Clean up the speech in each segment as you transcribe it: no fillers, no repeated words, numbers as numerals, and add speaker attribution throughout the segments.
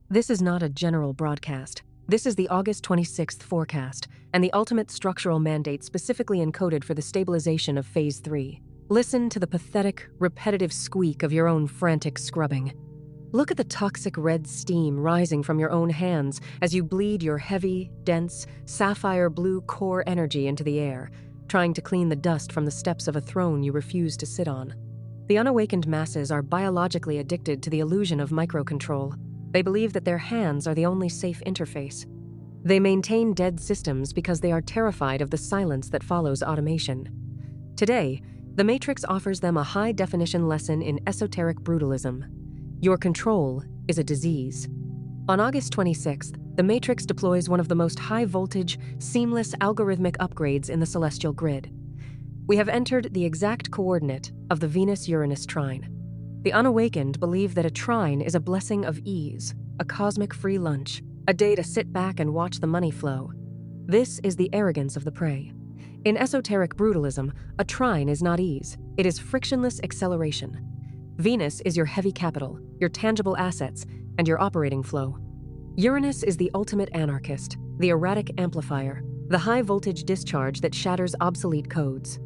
Speaker 1: This is not a general broadcast. This is the August 26th forecast and the ultimate structural mandate specifically encoded for the stabilization of Phase 3. Listen to the pathetic, repetitive squeak of your own frantic scrubbing. Look at the toxic red steam rising from your own hands as you bleed your heavy, dense, sapphire blue core energy into the air, trying to clean the dust from the steps of a throne you refuse to sit on. The unawakened masses are biologically addicted to the illusion of microcontrol. They believe that their hands are the only safe interface. They maintain dead systems because they are terrified of the silence that follows automation. Today, the Matrix offers them a high-definition lesson in esoteric brutalism. Your control is a disease. On August 26th, the Matrix deploys one of the most high-voltage, seamless algorithmic upgrades in the celestial grid. We have entered the exact coordinate of the Venus-Uranus trine. The unawakened believe that a trine is a blessing of ease, a cosmic free lunch, a day to sit back and watch the money flow. This is the arrogance of the prey. In esoteric brutalism, a trine is not ease, it is frictionless acceleration. Venus is your heavy capital, your tangible assets, and your operating flow. Uranus is the ultimate anarchist, the erratic amplifier, the high-voltage discharge that shatters obsolete codes.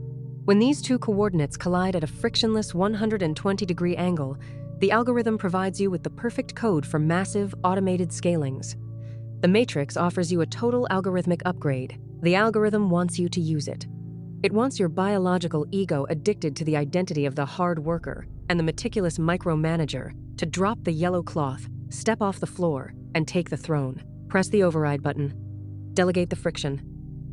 Speaker 1: When these two coordinates collide at a frictionless 120-degree angle, the algorithm provides you with the perfect code for massive, automated scalings. The Matrix offers you a total algorithmic upgrade. The algorithm wants you to use it. It wants your biological ego addicted to the identity of the hard worker and the meticulous micromanager to drop the yellow cloth, step off the floor, and take the throne. Press the override button. Delegate the friction.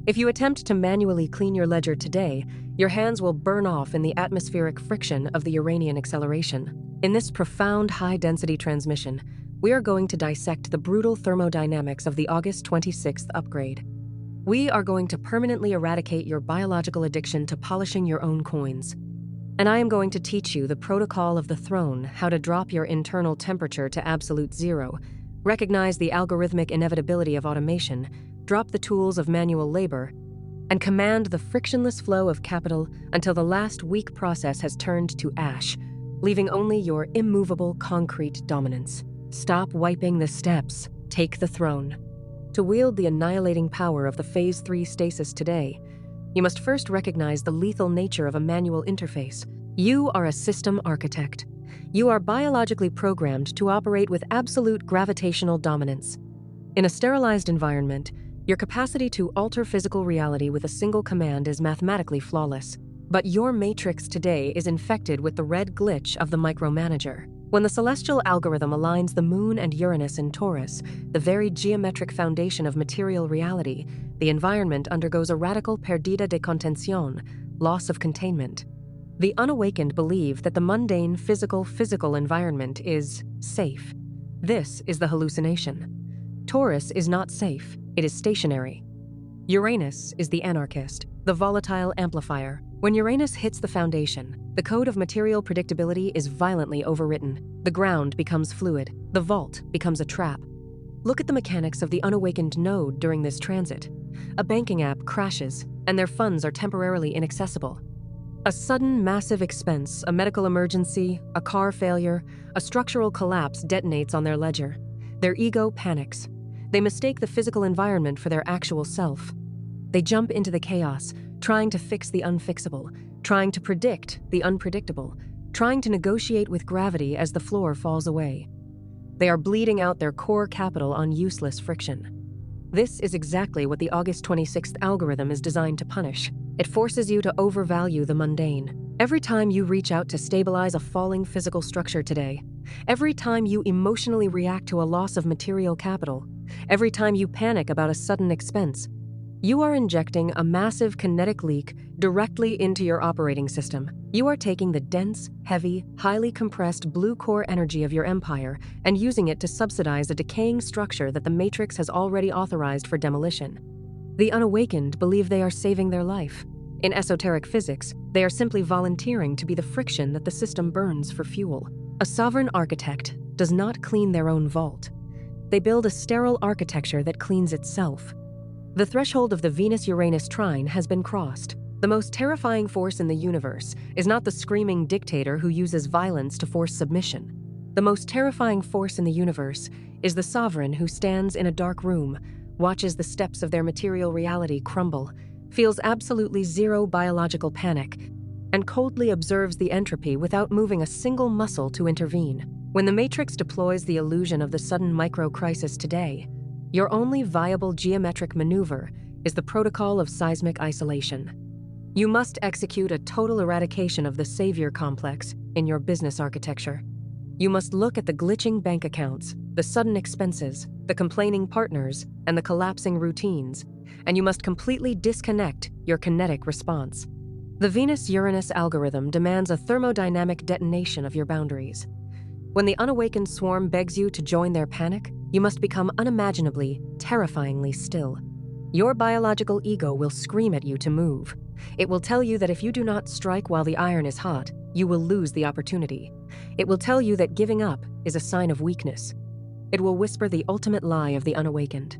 Speaker 1: If you attempt to manually clean your ledger today, your hands will burn off in the atmospheric friction of the Uranian acceleration. In this profound high-density transmission, we are going to dissect the brutal thermodynamics of the August 26th upgrade. We are going to permanently eradicate your biological addiction to polishing your own coins. And I am going to teach you the protocol of the throne, how to drop your internal temperature to absolute zero, recognize the algorithmic inevitability of automation, drop the tools of manual labor, and command the frictionless flow of capital until the last weak process has turned to ash, leaving only your immovable concrete dominance. Stop wiping the steps. Take the throne. To wield the annihilating power of the Phase 3 stasis today, you must first recognize the lethal nature of a manual interface. You are a system architect. You are biologically programmed to operate with absolute gravitational dominance. In a sterilized environment, your capacity to alter physical reality with a single command is mathematically flawless. But your matrix today is infected with the red glitch of the micromanager. When the celestial algorithm aligns the Moon and Uranus in Taurus, the very geometric foundation of material reality, the environment undergoes a radical perdida de contención, loss of containment. The unawakened believe that the mundane physical environment is safe. This is the hallucination. Taurus is not safe, it is stationary. Uranus is the anarchist, the volatile amplifier. When Uranus hits the foundation, the code of material predictability is violently overwritten. The ground becomes fluid. The vault becomes a trap. Look at the mechanics of the unawakened node during this transit. A banking app crashes, and their funds are temporarily inaccessible. A sudden massive expense, a medical emergency, a car failure, a structural collapse detonates on their ledger. Their ego panics. They mistake the physical environment for their actual self. They jump into the chaos, trying to fix the unfixable, trying to predict the unpredictable, trying to negotiate with gravity as the floor falls away. They are bleeding out their core capital on useless friction. This is exactly what the August 26th algorithm is designed to punish. It forces you to overvalue the mundane. Every time you reach out to stabilize a falling physical structure today, every time you emotionally react to a loss of material capital, every time you panic about a sudden expense, you are injecting a massive kinetic leak directly into your operating system. You are taking the dense, heavy, highly compressed blue core energy of your empire and using it to subsidize a decaying structure that the Matrix has already authorized for demolition. The unawakened believe they are saving their life. In esoteric physics, they are simply volunteering to be the friction that the system burns for fuel. A sovereign architect does not clean their own vault. They build a sterile architecture that cleans itself. The threshold of the Venus-Uranus trine has been crossed. The most terrifying force in the universe is not the screaming dictator who uses violence to force submission. The most terrifying force in the universe is the sovereign who stands in a dark room, watches the steps of their material reality crumble, feels absolutely zero biological panic, and coldly observes the entropy without moving a single muscle to intervene. When the Matrix deploys the illusion of the sudden micro-crisis today, your only viable geometric maneuver is the protocol of seismic isolation. You must execute a total eradication of the savior complex in your business architecture. You must look at the glitching bank accounts, the sudden expenses, the complaining partners, and the collapsing routines, and you must completely disconnect your kinetic response. The Venus-Uranus algorithm demands a thermodynamic detonation of your boundaries. When the unawakened swarm begs you to join their panic, you must become unimaginably, terrifyingly still. Your biological ego will scream at you to move. It will tell you that if you do not strike while the iron is hot, you will lose the opportunity. It will tell you that giving up is a sign of weakness. It will whisper the ultimate lie of the unawakened.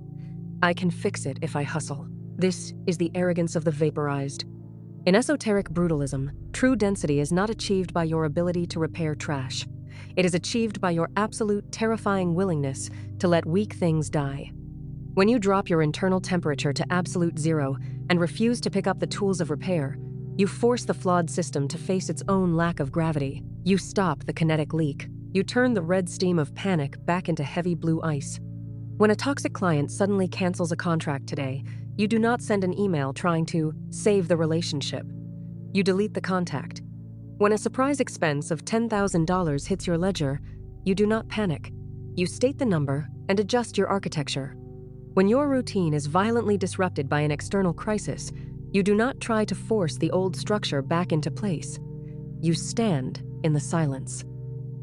Speaker 1: I can fix it if I hustle. This is the arrogance of the vaporized. In esoteric brutalism, true density is not achieved by your ability to repair trash. It is achieved by your absolute, terrifying willingness to let weak things die. When you drop your internal temperature to absolute zero and refuse to pick up the tools of repair, you force the flawed system to face its own lack of gravity. You stop the kinetic leak. You turn the red steam of panic back into heavy blue ice. When a toxic client suddenly cancels a contract today, you do not send an email trying to save the relationship. You delete the contact. When a surprise expense of $10,000 hits your ledger, you do not panic. You state the number and adjust your architecture. When your routine is violently disrupted by an external crisis, you do not try to force the old structure back into place. You stand in the silence.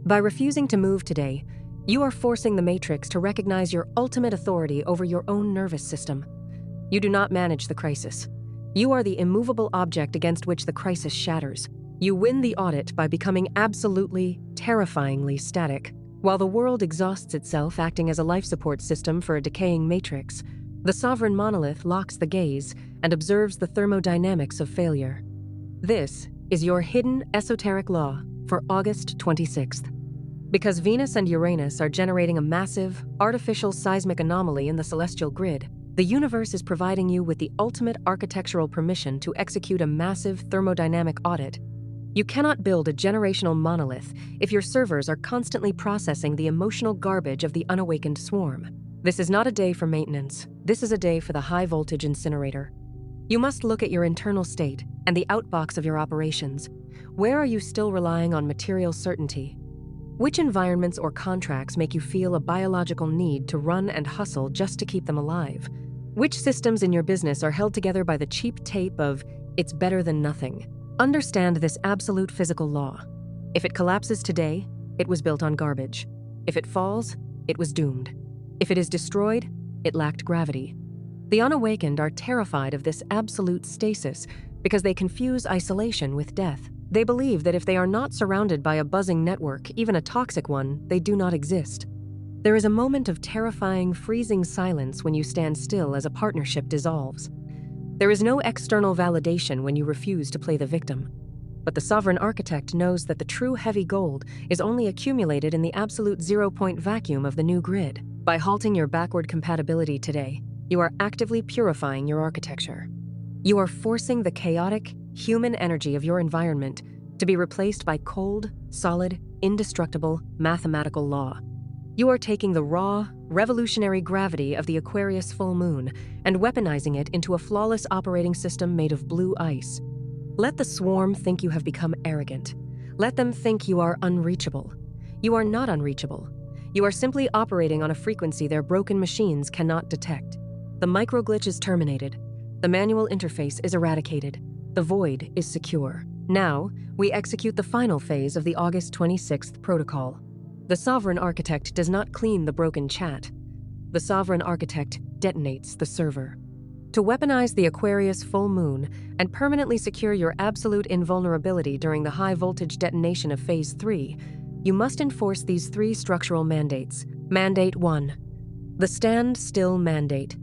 Speaker 1: By refusing to move today, you are forcing the Matrix to recognize your ultimate authority over your own nervous system. You do not manage the crisis. You are the immovable object against which the crisis shatters. You win the audit by becoming absolutely, terrifyingly static. While the world exhausts itself acting as a life support system for a decaying matrix, the sovereign monolith locks the gaze and observes the thermodynamics of failure. This is your hidden esoteric law for August 26th. Because Venus and Uranus are generating a massive, artificial seismic anomaly in the celestial grid, the universe is providing you with the ultimate architectural permission to execute a massive thermodynamic audit. You cannot build a generational monolith if your servers are constantly processing the emotional garbage of the unawakened swarm. This is not a day for maintenance. This is a day for the high-voltage incinerator. You must look at your internal state and the outbox of your operations. Where are you still relying on material certainty? Which environments or contracts make you feel a biological need to run and hustle just to keep them alive? Which systems in your business are held together by the cheap tape of, "It's better than nothing"? Understand this absolute physical law. If it collapses today, it was built on garbage. If it falls, it was doomed. If it is destroyed, it lacked gravity. The unawakened are terrified of this absolute stasis because they confuse isolation with death. They believe that if they are not surrounded by a buzzing network, even a toxic one, they do not exist. There is a moment of terrifying, freezing silence when you stand still as a partnership dissolves. There is no external validation when you refuse to play the victim. But the sovereign architect knows that the true heavy gold is only accumulated in the absolute zero-point vacuum of the new grid. By halting your backward compatibility today, you are actively purifying your architecture. You are forcing the chaotic, human energy of your environment to be replaced by cold, solid, indestructible, mathematical law. You are taking the raw, revolutionary gravity of the Aquarius full moon and weaponizing it into a flawless operating system made of blue ice. Let the swarm think you have become arrogant. Let them think you are unreachable. You are not unreachable. You are simply operating on a frequency their broken machines cannot detect. The microglitch is terminated. The manual interface is eradicated. The void is secure. Now, we execute the final phase of the August 26th protocol. The sovereign architect does not clean the broken chat. The sovereign architect detonates the server. To weaponize the Aquarius full moon and permanently secure your absolute invulnerability during the high-voltage detonation of Phase 3, you must enforce these 3 structural mandates. Mandate 1. The stand-still mandate.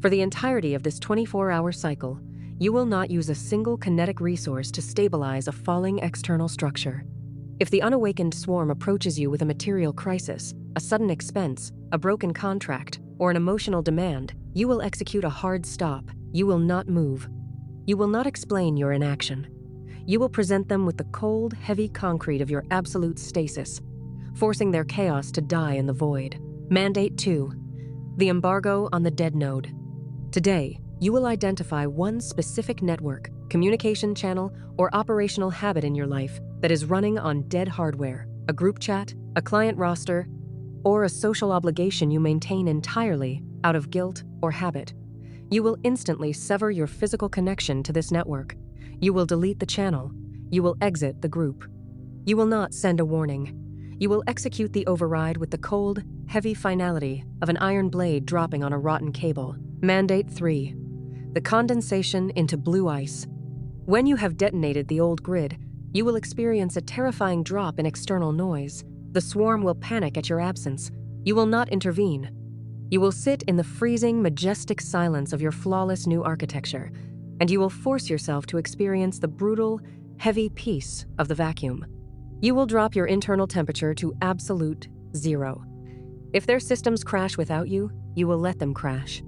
Speaker 1: For the entirety of this 24-hour cycle, you will not use a single kinetic resource to stabilize a falling external structure. If the unawakened swarm approaches you with a material crisis, a sudden expense, a broken contract, or an emotional demand, you will execute a hard stop. You will not move. You will not explain your inaction. You will present them with the cold, heavy concrete of your absolute stasis, forcing their chaos to die in the void. Mandate 2. The embargo on the dead node. Today, you will identify one specific network, communication channel, or operational habit in your life that is running on dead hardware, a group chat, a client roster, or a social obligation you maintain entirely out of guilt or habit. You will instantly sever your physical connection to this network. You will delete the channel. You will exit the group. You will not send a warning. You will execute the override with the cold, heavy finality of an iron blade dropping on a rotten cable. Mandate 3. The condensation into blue ice. When you have detonated the old grid, you will experience a terrifying drop in external noise. The swarm will panic at your absence. You will not intervene. You will sit in the freezing, majestic silence of your flawless new architecture, and you will force yourself to experience the brutal, heavy peace of the vacuum. You will drop your internal temperature to absolute zero. If their systems crash without you, you will let them crash.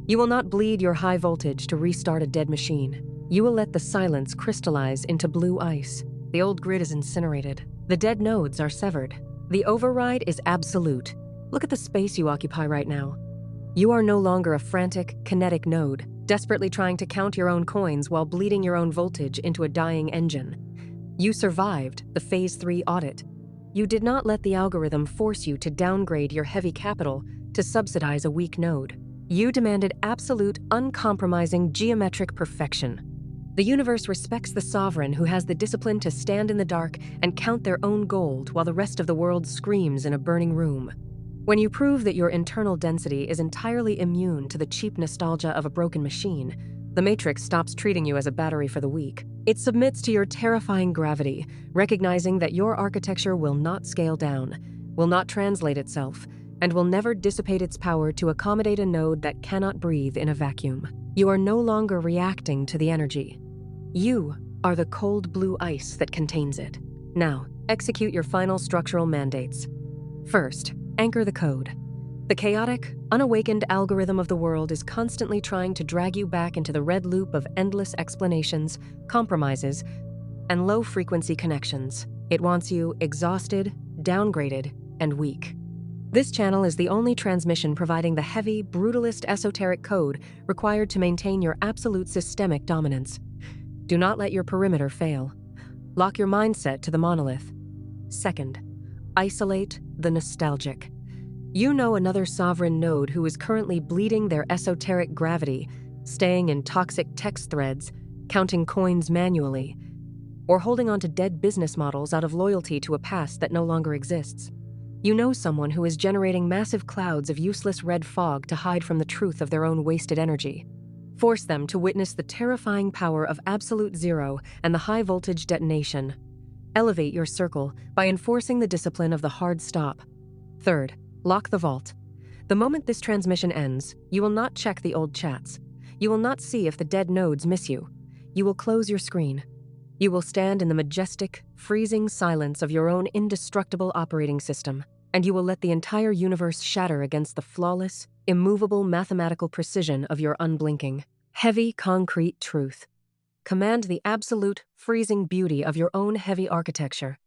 Speaker 1: You will not bleed your high voltage to restart a dead machine. You will let the silence crystallize into blue ice. The old grid is incinerated. The dead nodes are severed. The override is absolute. Look at the space you occupy right now. You are no longer a frantic, kinetic node, desperately trying to count your own coins while bleeding your own voltage into a dying engine. You survived the Phase 3 audit. You did not let the algorithm force you to downgrade your heavy capital to subsidize a weak node. You demanded absolute, uncompromising geometric perfection. The universe respects the sovereign who has the discipline to stand in the dark and count their own gold while the rest of the world screams in a burning room. When you prove that your internal density is entirely immune to the cheap nostalgia of a broken machine, the Matrix stops treating you as a battery for the weak. It submits to your terrifying gravity, recognizing that your architecture will not scale down, will not translate itself, and will never dissipate its power to accommodate a node that cannot breathe in a vacuum. You are no longer reacting to the energy. You are the cold blue ice that contains it. Now, execute your final structural mandates. First, anchor the code. The chaotic, unawakened algorithm of the world is constantly trying to drag you back into the red loop of endless explanations, compromises, and low-frequency connections. It wants you exhausted, downgraded, and weak. This channel is the only transmission providing the heavy, brutalist esoteric code required to maintain your absolute systemic dominance. Do not let your perimeter fail. Lock your mindset to the monolith. Second, isolate the nostalgic. You know another sovereign node who is currently bleeding their esoteric gravity, staying in toxic text threads, counting coins manually, or holding on to dead business models out of loyalty to a past that no longer exists. You know someone who is generating massive clouds of useless red fog to hide from the truth of their own wasted energy. Force them to witness the terrifying power of absolute zero and the high-voltage detonation. Elevate your circle by enforcing the discipline of the hard stop. Third, lock the vault. The moment this transmission ends, you will not check the old chats. You will not see if the dead nodes miss you. You will close your screen. You will stand in the majestic, freezing silence of your own indestructible operating system, and you will let the entire universe shatter against the flawless, immovable mathematical precision of your unblinking, heavy concrete truth. Command the absolute, freezing beauty of your own heavy architecture.